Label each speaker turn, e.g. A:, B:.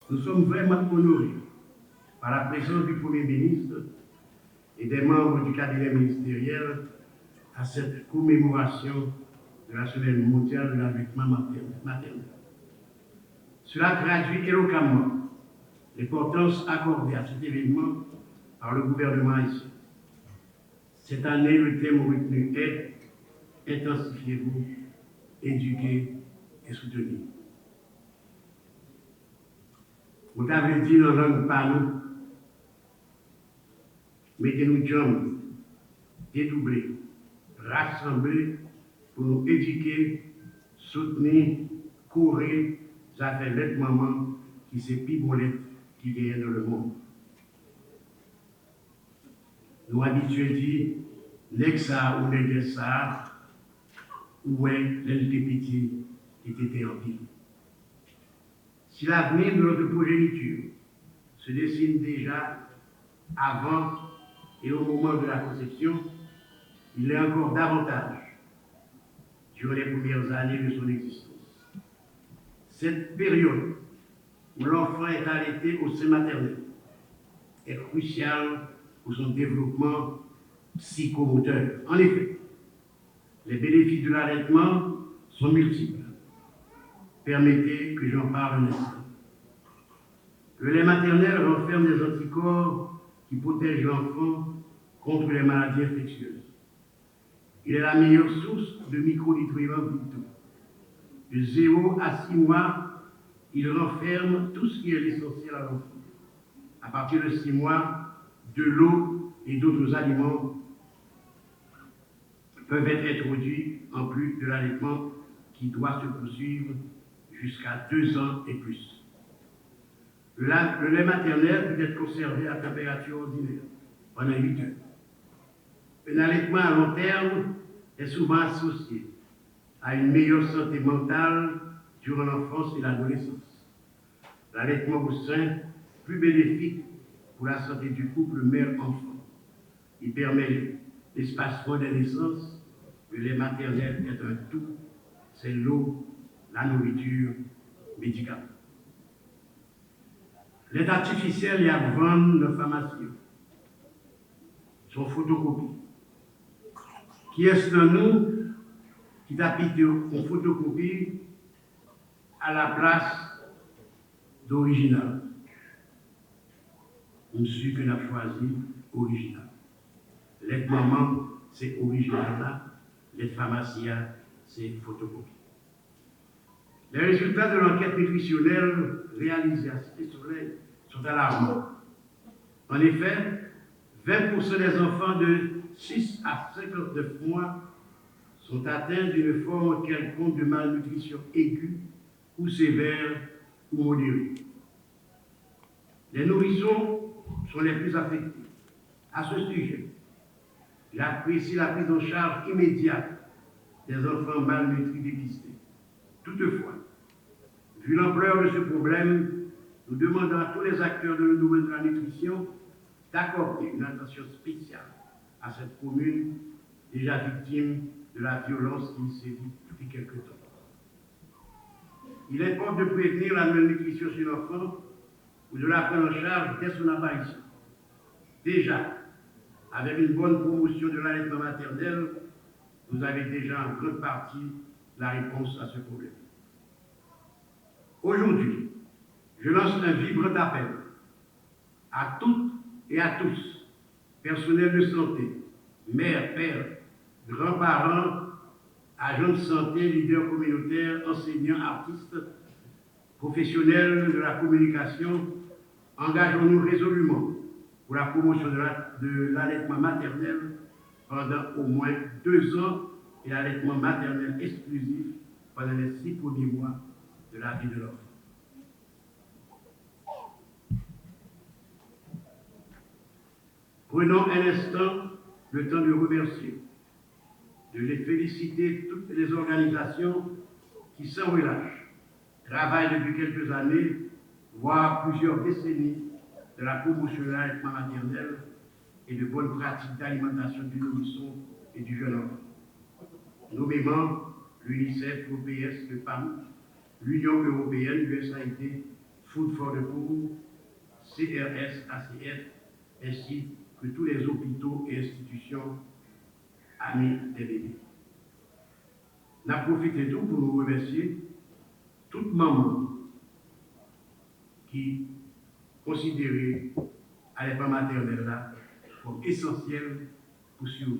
A: Nous sommes vraiment honorés par la présence du Premier ministre et des membres du cabinet ministériel à cette commémoration de la Semaine mondiale de l'allaitement maternel. Cela traduit éloquemment l'importance accordée à cet événement par le gouvernement haïtien. Cette année, le thème retenu est « Intensifiez-vous, éduquez et soutenez ». Vous avez dit dans la langue par nous, mettez-nous jambes, dédoubler, rassembler pour nous éduquer, soutenir, courir, ça fait l'être maman qui s'est pibolette qui gagne dans le monde. Nous habitués dit, n'est-ce ça ou n'est-ce ça, où est l'LTPT qui était en ville. Si l'avenir de notre progéniture se dessine déjà avant et au moment de la conception, il est encore davantage durant les premières années de son existence. Cette période où l'enfant est allaité au sein maternel est cruciale pour son développement psychomoteur. En effet, les bénéfices de l'allaitement sont multiples. Permettez que j'en parle un instant. Le lait maternel renferme des anticorps qui protègent l'enfant contre les maladies infectieuses. Il est la meilleure source de micronutriments vitaux. De 0 à 6 mois, il renferme tout ce qui est essentiel à l'enfant. À partir de 6 mois, de l'eau et d'autres aliments peuvent être introduits en plus de l'allaitement qui doit se poursuivre jusqu'à 2 ans et plus. Le lait maternel peut être conservé à température ordinaire pendant 8 heures. Un allaitement à long terme est souvent associé à une meilleure santé mentale durant l'enfance et l'adolescence. L'allaitement au sein, plus bénéfique pour la santé du couple mère-enfant. Il permet l'espacement des naissances. Le lait maternel est un tout, c'est l'eau, la nourriture, médicaments. Lait artificiel et à vendre dans la pharmacie sont photocopies. Qui est-ce dans nous qui t'applique en photocopie à la place d'original? On suit que n'a choisi original. Lait maman, c'est original là. Lait pharmacien, c'est photocopie. Les résultats de l'enquête nutritionnelle réalisée à Cité Soleil sont alarmants. En effet, 20% des enfants de 6 à 59 mois sont atteints d'une forme quelconque de malnutrition aiguë ou sévère ou modérée. Les nourrissons sont les plus affectés. À ce sujet, j'apprécie la prise en charge immédiate des enfants malnutris dépistés. Toutefois, vu l'ampleur de ce problème, nous demandons à tous les acteurs de le domaine de la nutrition d'accorder une attention spéciale à cette commune déjà victime de la violence qui y sévit depuis quelque temps. Il importe de prévenir la malnutrition chez l'enfant ou de la prendre en charge dès son apparition. Déjà, avec une bonne promotion de l'allaitement maternel, vous avez déjà en grande partie la réponse à ce problème. Aujourd'hui, je lance un vibrant appel à toutes et à tous, personnel de santé, mères, pères, grands-parents, agents de santé, leaders communautaires, enseignants, artistes, professionnels de la communication, engageons-nous résolument pour la promotion de l'allaitement maternel pendant au moins 2 ans et l'allaitement maternel exclusif pendant les 6 premiers mois de la vie de l'enfant. Prenons un instant le temps de remercier, de les féliciter toutes les organisations qui, sans relâche, travaillent depuis quelques années, voire plusieurs décennies, de la promotion de l'allaitement maternel et de bonnes pratiques d'alimentation du nourrisson et du jeune enfant. Nommément l'UNICEF, l'OPS, le PAM, l'Union européenne, l'USAID, Food for the Poor, CRS, ACF, ainsi que tous les hôpitaux et institutions amis des bébés. Nous avons profité tout pour nous remercier toute maman qui considérait à l'époque maternelle là comme essentiel pour survivre.